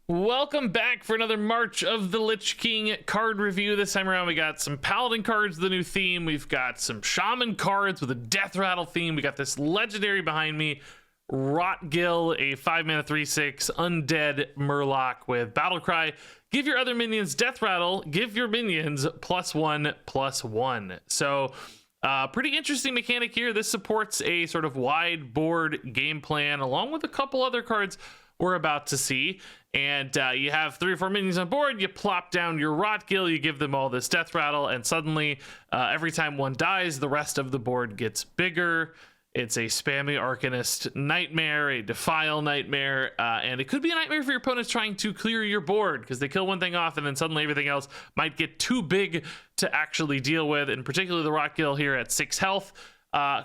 Welcome back for another March of the Lich King card review. This time around we got some Paladin cards, the new theme. We've got some Shaman cards with a Death Rattle theme. We got this legendary behind me, Rotgill, a 5-mana 3/6 undead Murloc with Battle Cry. Give your other minions Death Rattle, give your minions +1/+1. So pretty interesting mechanic here. This supports a sort of wide board game plan along with a couple other cards we're about to see. And you have 3 or 4 minions on board, you plop down your Rotgill, you give them all this Death Rattle, and suddenly every time one dies, the rest of the board gets bigger. It's a spammy Arcanist nightmare, a Defile nightmare, and it could be a nightmare for your opponents trying to clear your board because they kill one thing off and then suddenly everything else might get too big to actually deal with. And particularly the Rotgill here at 6 health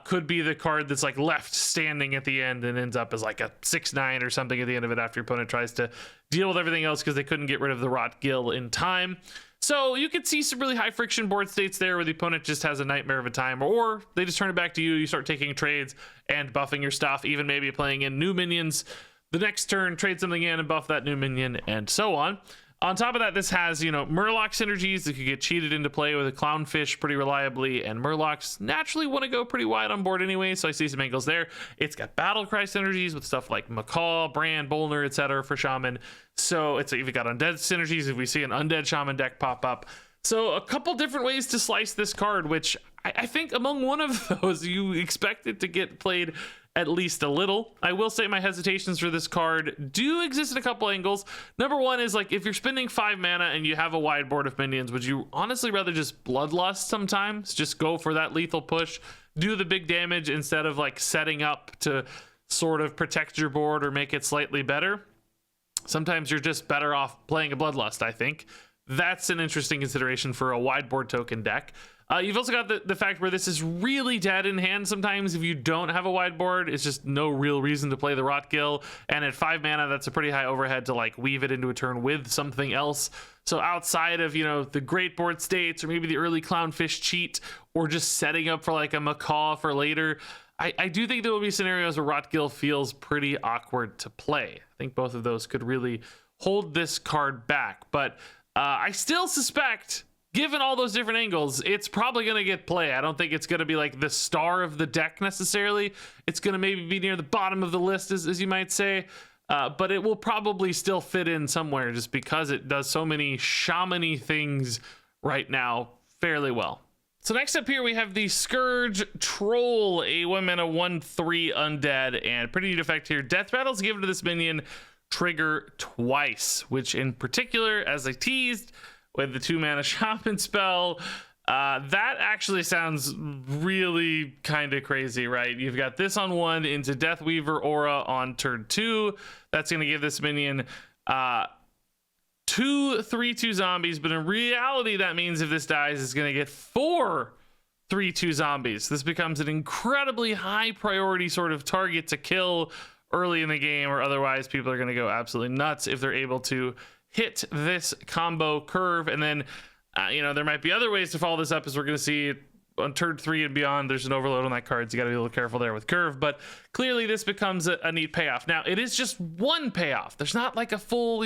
could be the card that's like left standing at the end and ends up as like a 6/9 or something at the end of it after your opponent tries to deal with everything else because they couldn't get rid of the Rotgill in time. So you could see some really high friction board states there where the opponent just has a nightmare of a time, or they just turn it back to you, you start taking trades and buffing your stuff, even maybe playing in new minions. The next turn, trade something in and buff that new minion, and so on. On top of that, this has, Murloc synergies that could get cheated into play with a Clownfish pretty reliably, and Murlocs naturally want to go pretty wide on board anyway, so I see some angles there. It's got Battle Cry synergies with stuff like Macaw, Brand, Bolner, etc. for Shaman. So it's even got Undead synergies if we see an Undead Shaman deck pop up. So a couple different ways to slice this card, which I think among one of those, you expect it to get played at least a little. I will say my hesitations for this card do exist in a couple angles. Number one is like if you're spending 5 mana and you have a wide board of minions, would you honestly rather just Bloodlust sometimes? Just go for that lethal push, do the big damage instead of like setting up to sort of protect your board or make it slightly better. Sometimes you're just better off playing a Bloodlust, I think. That's an interesting consideration for a wide board token deck. You've also got the fact where this is really dead in hand sometimes if you don't have a wide board. It's just no real reason to play the Rotgill. And at 5 mana, that's a pretty high overhead to like weave it into a turn with something else. So outside of, the great board states or maybe the early Clownfish cheat or just setting up for like a Macaw for later, I do think there will be scenarios where Rotgill feels pretty awkward to play. I think both of those could really hold this card back. But I still suspect, given all those different angles, it's probably going to get play. I don't think it's going to be like the star of the deck necessarily. It's going to maybe be near the bottom of the list, as you might say. But it will probably still fit in somewhere just because it does so many shaman-y things right now fairly well. So next up here we have the Scourge Troll, a 1-mana 1/3 undead, and pretty neat effect here. Death Rattle's given to this minion trigger twice, which in particular, as I teased with the 2-mana Shaman spell, that actually sounds really kind of crazy, right? You've got this on 1 into Deathweaver Aura on turn 2. That's going to give this minion 2 3/2 zombies, but in reality that means if this dies it's going to get 4 3/2 zombies. This becomes an incredibly high priority sort of target to kill early in the game, or otherwise people are going to go absolutely nuts if they're able to hit this combo curve. And then there might be other ways to follow this up, as we're going to see on turn 3 and beyond. There's an overload on that card, so you got to be a little careful there with curve, but clearly this becomes a neat payoff. Now it is just one payoff, there's not like a full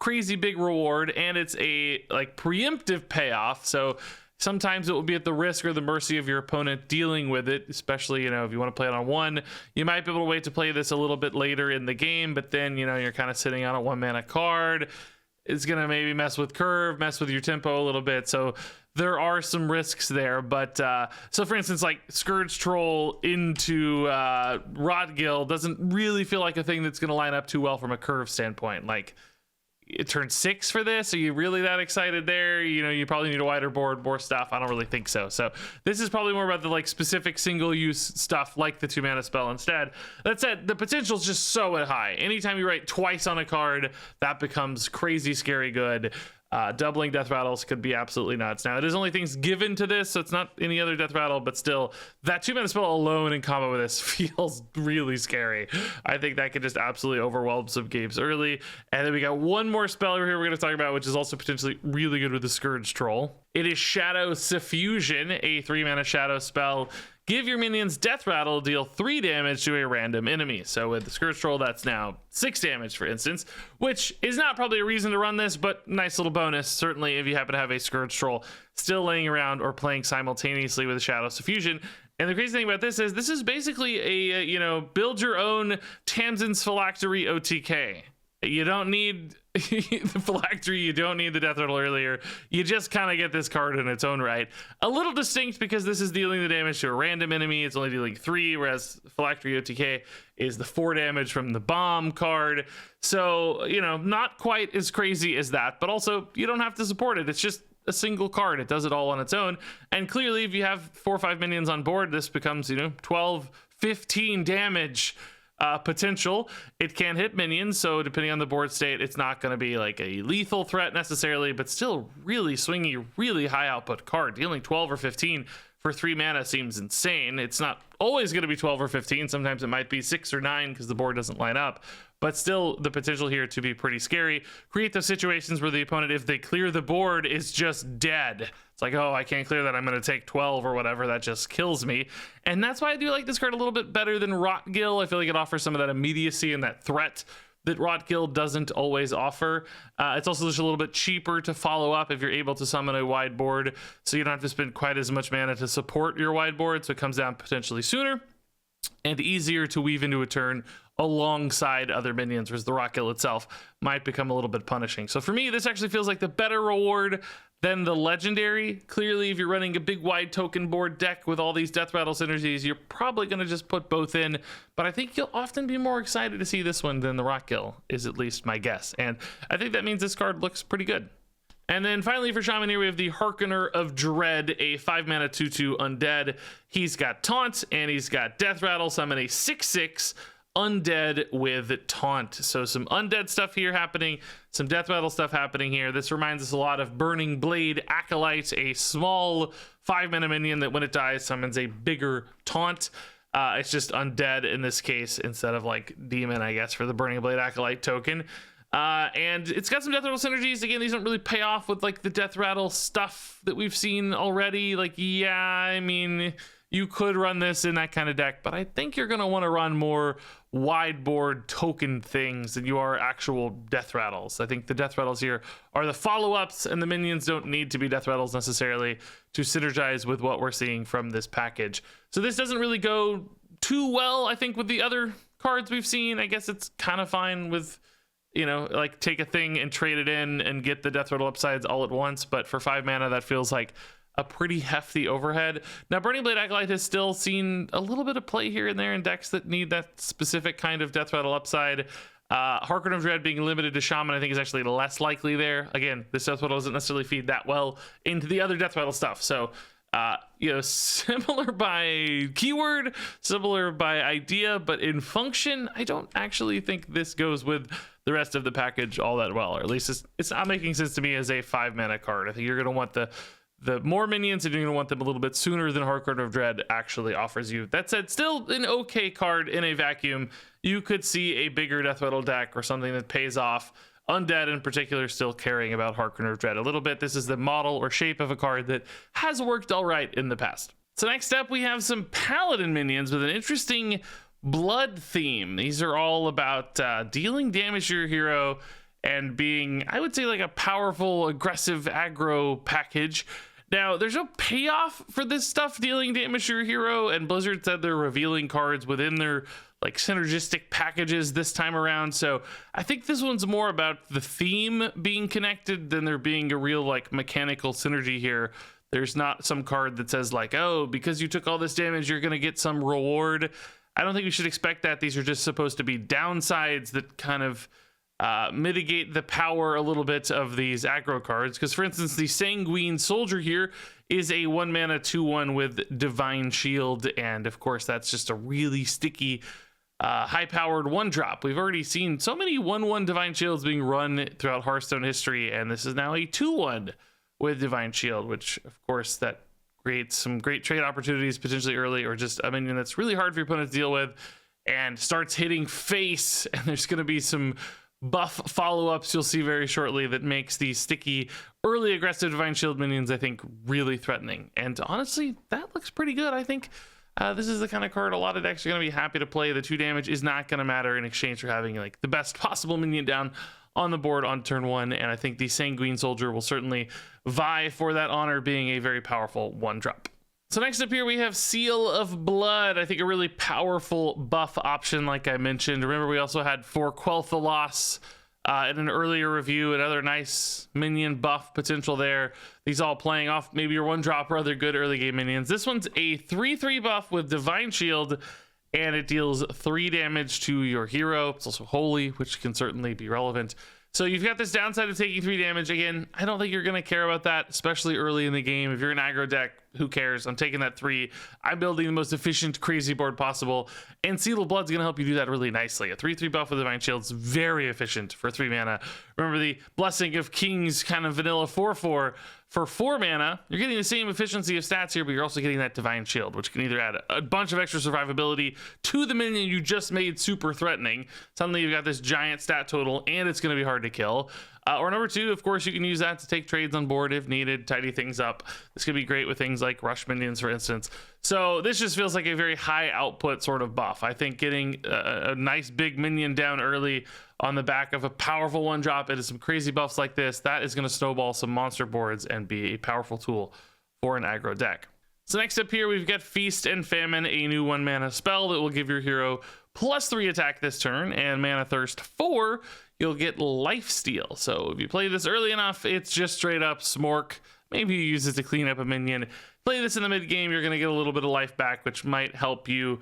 crazy big reward, and it's a like preemptive payoff, so sometimes it will be at the risk or the mercy of your opponent dealing with it, especially, if you want to play it on 1, you might be able to wait to play this a little bit later in the game, but then, you're kind of sitting on a 1-mana card. It's going to maybe mess with curve, mess with your tempo a little bit. So there are some risks there. But so for instance, like Scourge Troll into Rotgill doesn't really feel like a thing that's going to line up too well from a curve standpoint. Like, it turned 6 for this. Are you really that excited there? You probably need a wider board, more stuff. I don't really think so. So this is probably more about the like specific single use stuff like the 2-mana spell instead. That said, the potential is just so high. Anytime you write twice on a card, that becomes crazy scary good. Doubling Death Rattles could be absolutely nuts. Now, it is only things given to this, so it's not any other Death Rattle, but still, that 2-mana spell alone in combo with this feels really scary. I think that could just absolutely overwhelm some games early. And then we got one more spell over here we're going to talk about, which is also potentially really good with the Scourge Troll. It is Shadow Suffusion, a 3-mana shadow spell. Give your minions Death Rattle, deal 3 damage to a random enemy. So with the Scourge Troll, that's now 6 damage, for instance, which is not probably a reason to run this, but nice little bonus, certainly if you happen to have a Scourge Troll still laying around or playing simultaneously with a Shadow Suffusion. And the crazy thing about this is basically a, build your own Tamsin's Phylactery OTK. You don't need the Phylactery, you don't need the Death Rattle earlier. You just kind of get this card in its own right. A little distinct because this is dealing the damage to a random enemy. It's only dealing 3, whereas Phylactery OTK is the 4 damage from the bomb card. So, not quite as crazy as that, but also you don't have to support it. It's just a single card. It does it all on its own. And clearly, if you have 4 or 5 minions on board, this becomes, 12, 15 damage potential. It can hit minions, so depending on the board state, it's not going to be like a lethal threat necessarily, but still really swingy, really high output card. Dealing 12 or 15 for 3 mana seems insane. It's not always going to be 12 or 15. Sometimes it might be 6 or 9 because the board doesn't line up. But still, the potential here to be pretty scary. Create those situations where the opponent, if they clear the board, is just dead. It's like, oh, I can't clear that. I'm going to take 12 or whatever. That just kills me. And that's why I do like this card a little bit better than Rotgill. I feel like it offers some of that immediacy and that threat that Rotgill doesn't always offer. It's also just a little bit cheaper to follow up if you're able to summon a wide board, so you don't have to spend quite as much mana to support your wide board, so it comes down potentially sooner and easier to weave into a turn alongside other minions, whereas the Rotgill itself might become a little bit punishing. So for me, this actually feels like the better reward than the legendary. Clearly, if you're running a big wide token board deck with all these Death Rattle synergies, you're probably going to just put both in, but I think you'll often be more excited to see this one than the Rotgill, is at least my guess. And I think that means this card looks pretty good. And then finally for Shaman here, we have the Hearkener of Dread, a 5 mana 2/2 undead. He's got Taunt and he's got Death Rattle. Summon a 6/6 undead with Taunt. So some undead stuff here happening, some Death Rattle stuff happening here. This reminds us a lot of Burning Blade Acolyte, a small 5 mana minion that when it dies summons a bigger Taunt. It's just undead in this case instead of like demon, I guess, for the Burning Blade Acolyte token. And it's got some Death Rattle synergies. Again, these don't really pay off with like the Death Rattle stuff that we've seen already. Like, yeah, I mean, you could run this in that kind of deck, but I think you're going to want to run more wide board token things than you are actual Death Rattles. I think the Death Rattles here are the follow-ups, and the minions don't need to be Death Rattles necessarily to synergize with what we're seeing from this package. So this doesn't really go too well, I think, with the other cards we've seen. I guess it's kind of fine with, like take a thing and trade it in and get the Death Rattle upsides all at once. But for 5 mana, that feels like a pretty hefty overhead. Now, Burning Blade Acolyte has still seen a little bit of play here and there in decks that need that specific kind of Death Rattle upside. Hearkener of Dread being limited to Shaman, I think, is actually less likely there. Again, this Death Rattle doesn't necessarily feed that well into the other Death Rattle stuff. So, similar by keyword, similar by idea, but in function, I don't actually think this goes with the rest of the package all that well, or at least it's not making sense to me as a 5 mana card. I think you're going to want the more minions, and you're going to want them a little bit sooner than Hearkener of Dread actually offers you. That said, still an okay card in a vacuum. You could see a bigger Death Rattle deck or something that pays off. Undead in particular still caring about Hearkener of Dread a little bit. This is the model or shape of a card that has worked all right in the past. So next up, we have some Paladin minions with an interesting blood theme. These are all about dealing damage to your hero and being, I would say, like a powerful, aggressive aggro package. Now, there's no payoff for this stuff dealing damage to your hero, and Blizzard said they're revealing cards within their like synergistic packages this time around. So I think this one's more about the theme being connected than there being a real like mechanical synergy here. There's not some card that says like, oh, because you took all this damage, you're going to get some reward. I don't think we should expect that. These are just supposed to be downsides that kind of mitigate the power a little bit of these aggro cards. Because, for instance, the Sanguine Soldier here is a 1 mana 2/1 with Divine Shield. And, of course, that's just a really sticky, high-powered 1-drop. We've already seen so many 1/1 Divine Shields being run throughout Hearthstone history. And this is now a 2/1 with Divine Shield, which, of course, that creates some great trade opportunities potentially early, or just a minion that's really hard for your opponent to deal with and starts hitting face. And there's going to be some buff follow-ups you'll see very shortly that makes these sticky early aggressive Divine Shield minions, I think, really threatening. And honestly, that looks pretty good. I think This is the kind of card a lot of decks are going to be happy to play. The 2 damage is not going to matter in exchange for having like the best possible minion down on the board on turn 1, and I think the Sanguine Soldier will certainly vie for that honor, being a very powerful 1-drop. So next up here we have Seal of Blood. I think a really powerful buff option, like I mentioned. Remember, we also had for Quel'The the Loss in an earlier review, another nice minion buff potential there. These all playing off maybe your 1-drop or other good early game minions. This one's a 3/3 buff with Divine Shield, and it deals 3 damage to your hero. It's also holy, which can certainly be relevant. So you've got this downside of taking 3 damage. Again, I don't think you're going to care about that, especially early in the game. If you're an aggro deck, who cares? I'm taking that 3. I'm building the most efficient crazy board possible, and Seal of Blood's going to help you do that really nicely. A 3/3 buff with Divine Shield is very efficient for 3 mana. Remember the Blessing of Kings kind of vanilla 4/4. For 4 mana, you're getting the same efficiency of stats here, but you're also getting that Divine Shield, which can either add a bunch of extra survivability to the minion you just made super threatening. Suddenly you've got this giant stat total, and it's going to be hard to kill. Or number 2, of course, you can use that to take trades on board if needed, tidy things up. This could be great with things like rush minions, for instance. So this just feels like a very high output sort of buff. I think getting a nice big minion down early on the back of a powerful 1-drop into some crazy buffs like this, that is going to snowball some monster boards and be a powerful tool for an aggro deck. So next up here, we've got Feast and Famine, a new 1-mana spell that will give your hero +3 attack this turn, and Mana Thirst 4, you'll get Lifesteal. So if you play this early enough, it's just straight up Smork. Maybe you use it to clean up a minion. Play this in the mid game, you're going to get a little bit of life back, which might help you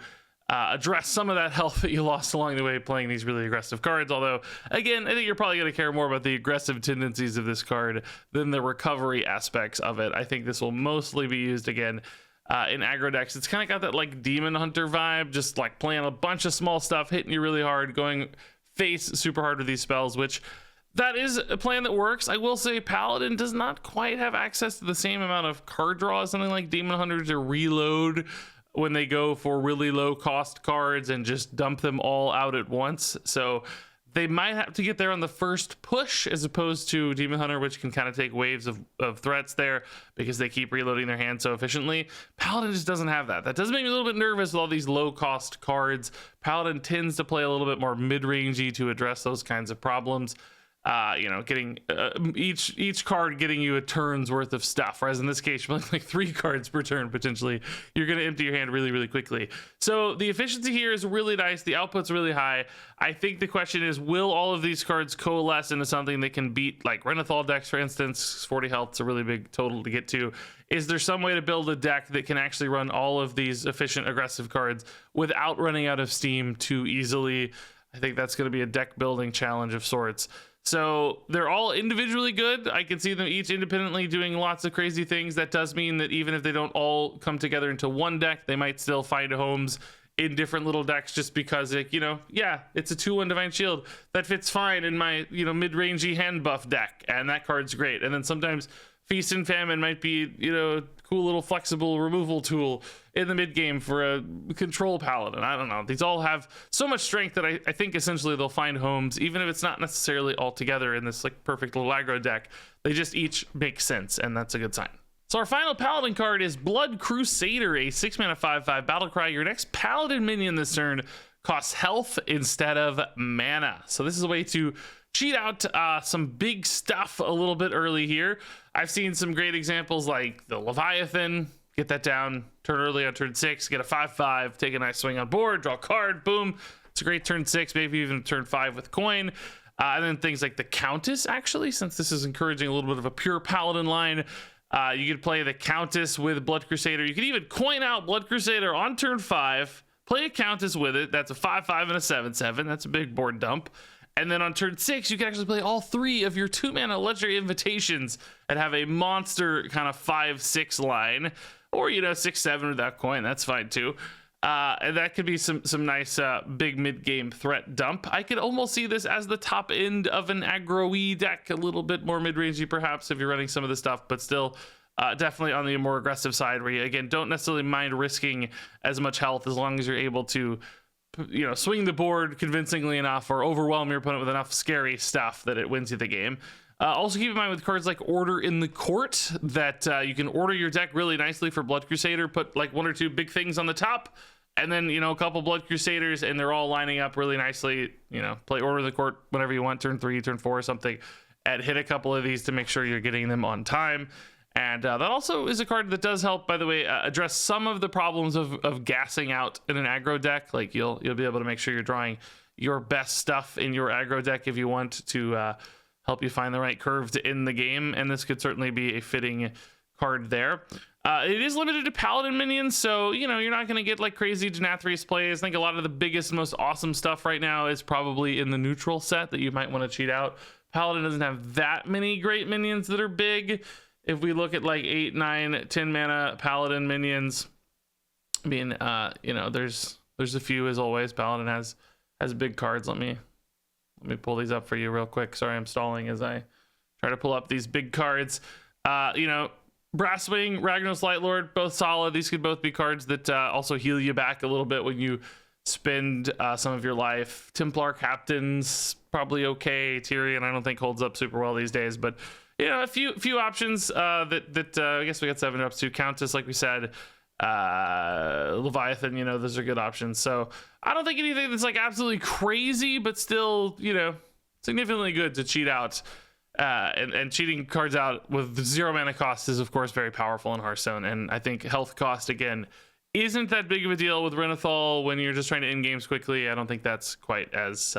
address some of that health that you lost along the way playing these really aggressive cards. Although, again, I think you're probably going to care more about the aggressive tendencies of this card than the recovery aspects of it. I think this will mostly be used, again, in aggro decks. It's kind of got that like Demon Hunter vibe, just like playing a bunch of small stuff, hitting you really hard, going face super hard with these spells, which that is a plan that works. I will say Paladin does not quite have access to the same amount of card draw as something like Demon Hunter to reload when they go for really low cost cards and just dump them all out at once. So they might have to get there on the first push, as opposed to Demon Hunter, which can kind of take waves of threats there because they keep reloading their hand so efficiently. Paladin just doesn't have that. That does make me a little bit nervous with all these low cost cards. Paladin tends to play a little bit more mid-rangey to address those kinds of problems. You know, getting each card getting you a turn's worth of stuff, whereas in this case you're playing like 3 cards per turn potentially. You're going to empty your hand really quickly. So the efficiency here is really nice, the output's really high. I think the question is, will all of these cards coalesce into something that can beat like Renathal decks, for instance? 40 health is a really big total to get to. Is there some way to build a deck that can actually run all of these efficient aggressive cards without running out of steam too easily? I think that's going to be a deck building challenge of sorts. So they're all individually good. I can see them each independently doing lots of crazy things. That does mean that even if they don't all come together into one deck, they might still find homes in different little decks, just because, like, you know, yeah, it's a 2/1 Divine Shield that fits fine in my, you know, mid-rangey hand buff deck, and that card's great. And then sometimes Feast and Famine might be, you know, cool little flexible removal tool in the mid game for a control paladin. I don't know. These all have so much strength that I think essentially they'll find homes, even if it's not necessarily all together in this like perfect little aggro deck. They just each make sense, and that's a good sign. So our final paladin card is Blood Crusader, a 6-mana 5/5 battle cry. Your next paladin minion this turn costs health instead of mana. So this is a way to cheat out some big stuff a little bit early here. I've seen some great examples like the Leviathan. Get that down, turn early on turn 6, get a 5/5, take a nice swing on board, draw a card, boom. It's a great turn 6, maybe even turn 5 with coin. And then things like the Countess, actually, since this is encouraging a little bit of a pure paladin line. You could play the Countess with Blood Crusader. You could even coin out Blood Crusader on turn 5, play a Countess with it. That's a 5/5 and a 7/7. That's a big board dump. And then on turn 6, you can actually play all 3 of your 2-mana Legendary Invitations and have a monster kind of 5/6 line. Or, you know, 6/7 without coin. That's fine too. And that could be some nice big mid-game threat dump. I could almost see this as the top end of an aggro-y deck, a little bit more mid-rangey perhaps if you're running some of the stuff, but still definitely on the more aggressive side, where you, again, don't necessarily mind risking as much health as long as you're able to you know, swing the board convincingly enough or overwhelm your opponent with enough scary stuff that it wins you the game. Also keep in mind with cards like Order in the Court that you can order your deck really nicely for Blood Crusader, put like 1 or 2 big things on the top, and then, you know, a couple Blood Crusaders, and they're all lining up really nicely. You know, play Order in the Court whenever you want, turn 3, turn 4 or something, and hit a couple of these to make sure you're getting them on time. And that also is a card that does help, by the way, address some of the problems of gassing out in an aggro deck. Like you'll be able to make sure you're drawing your best stuff in your aggro deck if you want to help you find the right curve to end the game, and this could certainly be a fitting card there. It is limited to Paladin minions, so, you know, you're not going to get like crazy Denathrius plays. I think a lot of the biggest, most awesome stuff right now is probably in the neutral set that you might want to cheat out. Paladin doesn't have that many great minions that are big. If we look at like 8, 9, 10 mana Paladin minions, I mean, you know, there's a few as always. Paladin has big cards. Let me pull these up for you real quick. Sorry, I'm stalling as I try to pull up these big cards. You know, Brasswing, Ragnos Lightlord, both solid. These could both be cards that also heal you back a little bit when you spend some of your life. Templar Captain's probably okay. Tyrion, I don't think holds up super well these days, but you know, a few options that I guess we got 7 ups to. Countess, like we said, Leviathan, you know, those are good options. So I don't think anything that's like absolutely crazy, but still, you know, significantly good to cheat out. And cheating cards out with 0 mana cost is of course very powerful in Hearthstone. And I think health cost, again, isn't that big of a deal with Renathal when you're just trying to end games quickly. I don't think that's quite as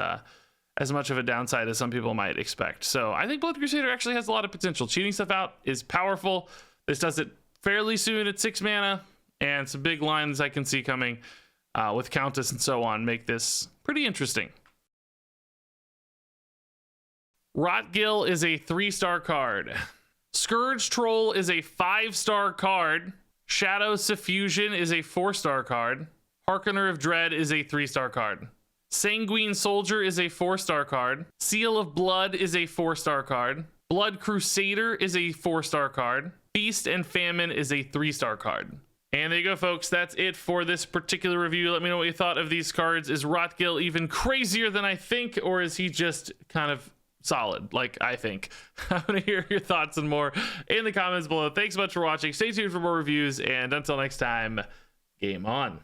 much of a downside as some people might expect. So I think Blood Crusader actually has a lot of potential. Cheating stuff out is powerful. This does it fairly soon at 6 mana, and some big lines I can see coming with Countess and so on make this pretty interesting. Rotgill is a 3-star card. Scourge Troll is a 5-star card. Shadow Suffusion is a 4-star card. Harkener of Dread is a 3-star card. Sanguine Soldier is a 4-star card. Seal of Blood is a 4-star card. Blood Crusader is a 4-star card. Feast and Famine is a 3-star card. And there you go, folks. That's it for this particular review. Let me know what you thought of these cards. Is Rotgill even crazier than I think, or is he just kind of solid like I think? I want to hear your thoughts and more in the comments below. Thanks so much for watching. Stay tuned for more reviews, and until next time, game on.